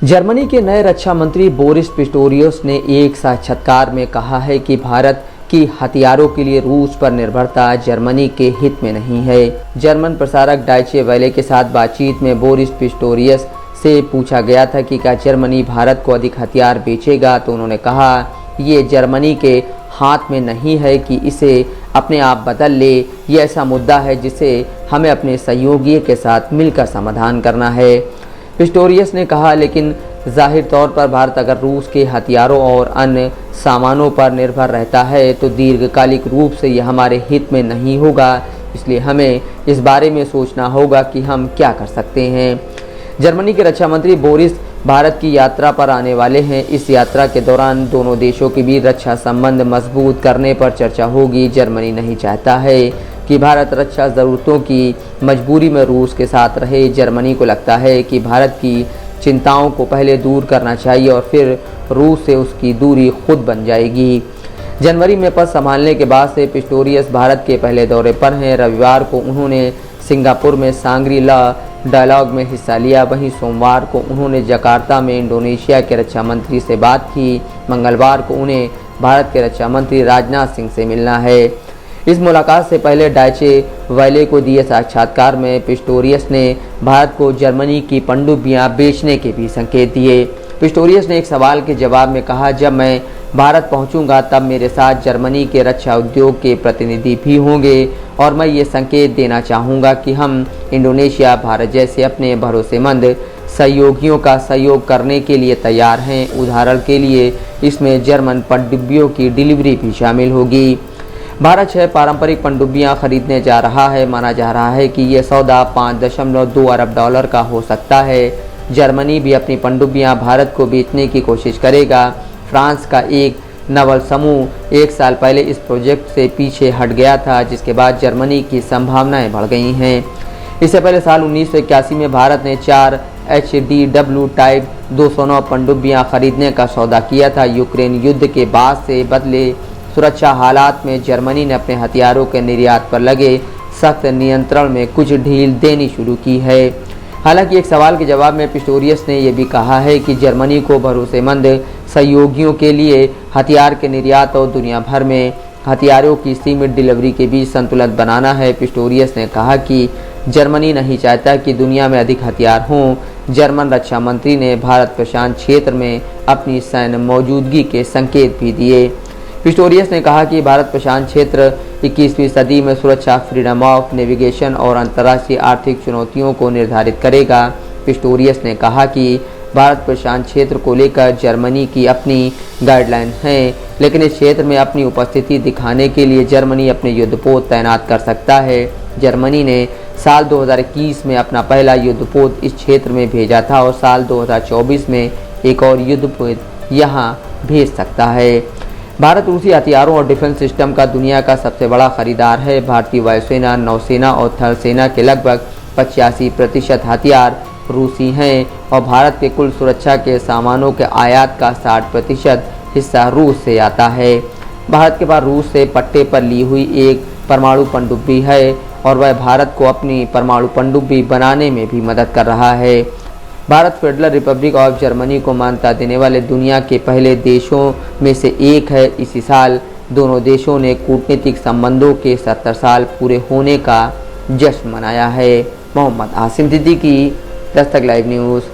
Germany के नए रक्षा मंत्री बोरिस पिस्टोरियस ने एक साक्षात्कार में कहा है कि भारत की हथियारों के लिए रूस पर निर्भरता जर्मनी के हित में नहीं है। जर्मन प्रसारक डाइचे वेले के साथ बातचीत में बोरिस पिस्टोरियस से पूछा गया था कि क्या जर्मनी भारत को अधिक हथियार बेचेगा, तो उन्होंने कहा ये जर्मनी के हाथ में नहीं है कि इसे अपने आप बदल ले। ये ऐसा मुद्दा है जिसे हमें अपने सहयोगियों के साथ मिलकर समाधान करना है। पिस्टोरियस ने कहा, लेकिन जाहिर तौर पर भारत अगर रूस के हथियारों और अन्य सामानों पर निर्भर रहता है तो दीर्घकालिक रूप से यह हमारे हित में नहीं होगा। इसलिए हमें इस बारे में सोचना होगा कि हम क्या कर सकते हैं। जर्मनी के रक्षा मंत्री बोरिस भारत की यात्रा पर आने वाले हैं। इस यात्रा के दौरान दोनों देशों के बीच रक्षा संबंध मजबूत करने पर चर्चा होगी। जर्मनी नहीं चाहता है कि भारत रक्षा ज़रूरतों की मजबूरी में रूस के साथ रहे। जर्मनी को लगता है कि भारत की चिंताओं को पहले दूर करना चाहिए और फिर रूस से उसकी दूरी खुद बन जाएगी। जनवरी में पद संभालने के बाद से पिस्टोरियस भारत के पहले दौरे पर हैं। रविवार को उन्होंने सिंगापुर में सांग्री ला डायलॉग में हिस्सा लिया। वहीं सोमवार को उन्होंने जकार्ता में इंडोनेशिया के रक्षा मंत्री से बात की। मंगलवार को उन्हें भारत के रक्षा मंत्री राजनाथ सिंह से मिलना है। इस मुलाकात से पहले डाइचे वेले को दिए साक्षात्कार में पिस्टोरियस ने भारत को जर्मनी की पनडुब्बियां बेचने के भी संकेत दिए। पिस्टोरियस ने एक सवाल के जवाब में कहा, जब मैं भारत पहुंचूंगा तब मेरे साथ जर्मनी के रक्षा उद्योग के प्रतिनिधि भी होंगे और मैं ये संकेत देना चाहूँगा कि हम इंडोनेशिया, भारत जैसे अपने भरोसेमंद सहयोगियों का सहयोग करने के लिए तैयार हैं। उदाहरण के लिए इसमें जर्मन पनडुब्बियों की डिलीवरी भी शामिल होगी। भारत 6 पारंपरिक पनडुब्बियां खरीदने जा रहा है। माना जा रहा है कि यह सौदा $5.2 अरब का हो सकता है। जर्मनी भी अपनी पनडुब्बियां भारत को बेचने की कोशिश करेगा। फ्रांस का एक नवल समूह 1 साल पहले इस प्रोजेक्ट से पीछे हट गया था, जिसके बाद जर्मनी की संभावनाएं बढ़ गई हैं। इससे पहले साल 1981 में भारत ने 4 HDW टाइप 209 पनडुब्बियां खरीदने का सौदा किया था। यूक्रेन युद्ध के बाद से बदले सुरक्षा हालात में जर्मनी ने अपने हथियारों के निर्यात पर लगे सख्त नियंत्रण में कुछ ढील देनी शुरू की है। हालांकि एक सवाल के जवाब में पिस्टोरियस ने यह भी कहा है कि जर्मनी को भरोसेमंद सहयोगियों के लिए हथियार के निर्यात और दुनिया भर में हथियारों की सीमित डिलीवरी के बीच संतुलन बनाना है। पिस्टोरियस ने कहा कि जर्मनी नहीं चाहता कि दुनिया में अधिक हथियार हों। जर्मन रक्षा मंत्री ने भारत प्रशांत क्षेत्र में अपनी सैन्य मौजूदगी के संकेत भी दिए। पिस्टोरियस ने कहा कि भारत प्रशांत क्षेत्र 21वीं सदी में सुरक्षा, फ्रीडम ऑफ नेविगेशन और अंतर्राष्ट्रीय आर्थिक चुनौतियों को निर्धारित करेगा। पिस्टोरियस ने कहा कि भारत प्रशांत क्षेत्र को लेकर जर्मनी की अपनी गाइडलाइन हैं, लेकिन इस क्षेत्र में अपनी उपस्थिति दिखाने के लिए जर्मनी अपने युद्धपोत तैनात कर सकता है। जर्मनी ने साल 2021 में अपना पहला युद्धपोत इस क्षेत्र में भेजा था और साल 2024 में एक और युद्धपोत यहाँ भेज सकता है। भारत रूसी हथियारों और डिफेंस सिस्टम का दुनिया का सबसे बड़ा खरीदार है। भारतीय वायुसेना, नौसेना और थल सेना के लगभग 85% हथियार रूसी हैं और भारत के कुल सुरक्षा के सामानों के आयात का 60% हिस्सा रूस से आता है। भारत के पास रूस से पट्टे पर ली हुई एक परमाणु पनडुब्बी है और वह भारत को अपनी परमाणु पनडुब्बी बनाने में भी मदद कर रहा है। Bharat federal Republic of Germany को मान्यता देने वाले दुनिया के पहले देशों में से एक है। इसी साल दोनों देशों ने कूटनीतिक संबंधों के 70 साल पूरे होने का जश्न मनाया है। Mohammad Asim Siddiqui, Dastak live news.